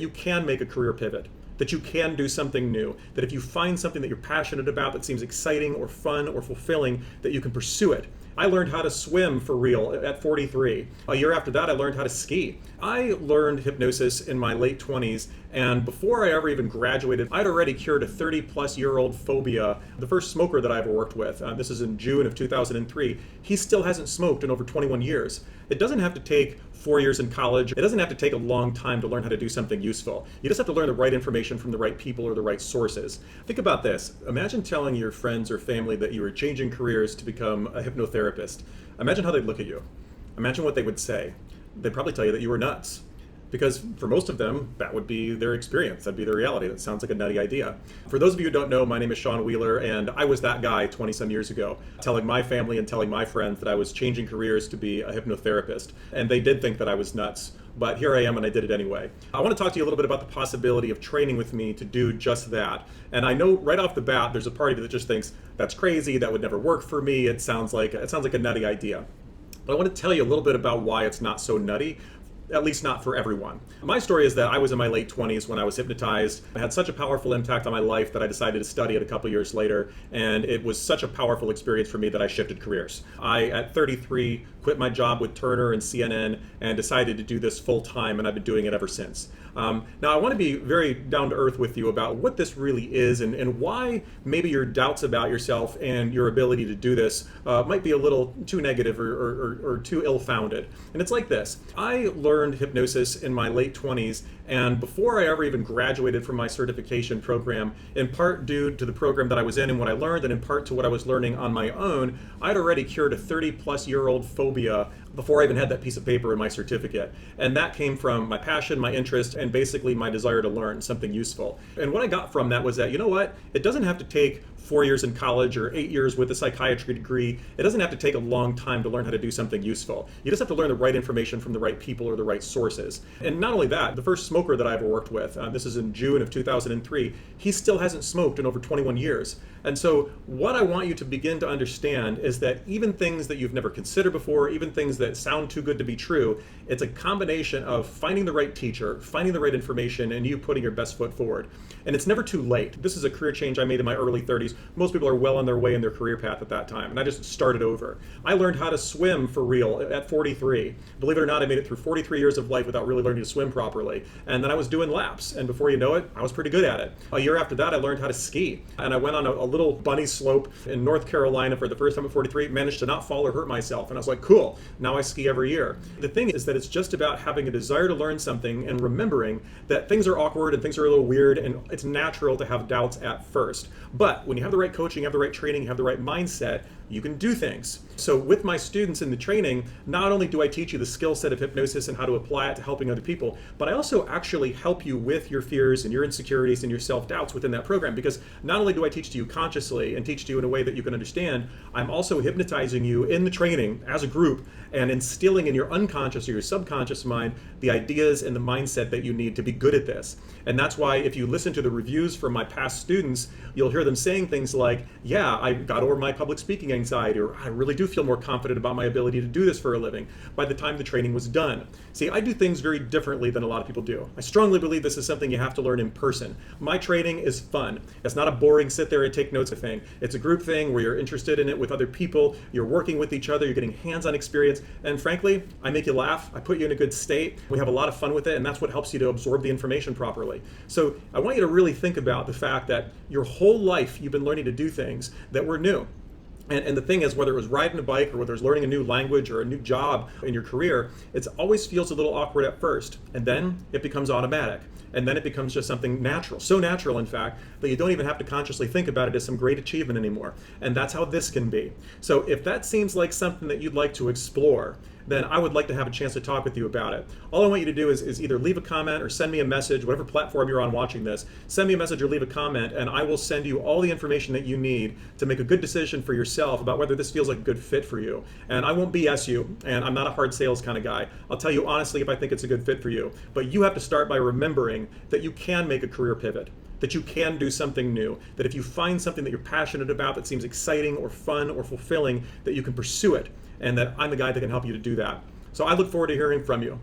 You can make a career pivot, that you can do something new, that if you find something that you're passionate about that seems exciting or fun or fulfilling, that you can pursue it. I learned how to swim for real at 43. A year after that, I learned how to ski. I learned hypnosis in my late 20s, and before I ever even graduated, I'd already cured a 30-plus-year-old phobia. The first smoker that I ever worked with, this is in June of 2003, he still hasn't smoked in over 21 years. It doesn't have to take 4 years in college. It doesn't have to take a long time to learn how to do something useful. You just have to learn the right information from the right people or the right sources. Think about this. Imagine telling your friends or family that you were changing careers to become a hypnotherapist. Imagine how they'd look at you. Imagine what they would say. They'd probably tell you that you were nuts. Because for most of them, that would be their experience. That'd be their reality. That sounds like a nutty idea. For those of you who don't know, my name is Sean Wheeler, and I was that guy 20-some years ago, telling my family and telling my friends that I was changing careers to be a hypnotherapist. And they did think that I was nuts. But here I am, and I did it anyway. I want to talk to you a little bit about the possibility of training with me to do just that. And I know right off the bat, there's a part of you that just thinks, that's crazy, that would never work for me, it sounds like a nutty idea. But I want to tell you a little bit about why it's not so nutty. At least not for everyone. My story is that I was in my late 20s when I was hypnotized. I had such a powerful impact on my life that I decided to study it a couple years later, and it was such a powerful experience for me that I shifted careers. I, at 33, quit my job with Turner and CNN and decided to do this full time, and I've been doing it ever since. Now, I want to be very down to earth with you about what this really is and why maybe your doubts about yourself and your ability to do this might be a little too negative or too ill-founded. And it's like this. I learned hypnosis in my late 20s, and before I ever even graduated from my certification program, in part due to the program that I was in and what I learned, and in part to what I was learning on my own, I'd already cured a 30-plus-year-old phobia before I even had that piece of paper in my certificate. And that came from my passion, my interest, and basically my desire to learn something useful. And what I got from that was that, you know what? It doesn't have to take 4 years in college or 8 years with a psychiatry degree. It doesn't have to take a long time to learn how to do something useful. You just have to learn the right information from the right people or the right sources. And not only that, the first smoker that I ever worked with, this is in June of 2003, he still hasn't smoked in over 21 years. And so what I want you to begin to understand is that even things that you've never considered before, even things that sound too good to be true, it's a combination of finding the right teacher, finding the right information, and you putting your best foot forward. And it's never too late. This is a career change I made in my early 30s. Most people are well on their way in their career path at that time, and I just started over. I learned how to swim for real at 43. Believe it or not, I made it through 43 years of life without really learning to swim properly. And then I was doing laps, and before you know it, I was pretty good at it. A year after that, I learned how to ski, and I went on a little bunny slope in North Carolina for the first time at 43, managed to not fall or hurt myself, and I was like, cool, now I ski every year. The thing is that it's just about having a desire to learn something and remembering that things are awkward and things are a little weird, and it's natural to have doubts at first. But when you have the right coaching, you have the right training, you have the right mindset, you can do things. So with my students in the training, not only do I teach you the skill set of hypnosis and how to apply it to helping other people, but I also actually help you with your fears and your insecurities and your self-doubts within that program. Because not only do I teach to you consciously and teach to you in a way that you can understand, I'm also hypnotizing you in the training as a group and instilling in your unconscious or your subconscious mind the ideas and the mindset that you need to be good at this. And that's why if you listen to the reviews from my past students, you'll hear them saying things like, yeah, I got over my public speaking anxiety, or I really do feel more confident about my ability to do this for a living by the time the training was done. See, I do things very differently than a lot of people do. I strongly believe this is something you have to learn in person. My training is fun. It's not a boring sit there and take notes thing. It's a group thing where you're interested in it with other people, you're working with each other, you're getting hands-on experience, and frankly, I make you laugh, I put you in a good state, we have a lot of fun with it, and that's what helps you to absorb the information properly. So I want you to really think about the fact that your whole life you've been learning to do things that were new. And the thing is, whether it was riding a bike or whether it's learning a new language or a new job in your career, it always feels a little awkward at first, and then it becomes automatic. And then it becomes just something natural, so natural in fact, that you don't even have to consciously think about it as some great achievement anymore. And that's how this can be. So if that seems like something that you'd like to explore, then I would like to have a chance to talk with you about it. All I want you to do is either leave a comment or send me a message, whatever platform you're on watching this, send me a message or leave a comment, and I will send you all the information that you need to make a good decision for yourself about whether this feels like a good fit for you. And I won't BS you, and I'm not a hard sales kind of guy. I'll tell you honestly if I think it's a good fit for you. But you have to start by remembering that you can make a career pivot, that you can do something new, that if you find something that you're passionate about that seems exciting or fun or fulfilling, that you can pursue it, and that I'm the guy that can help you to do that. So I look forward to hearing from you.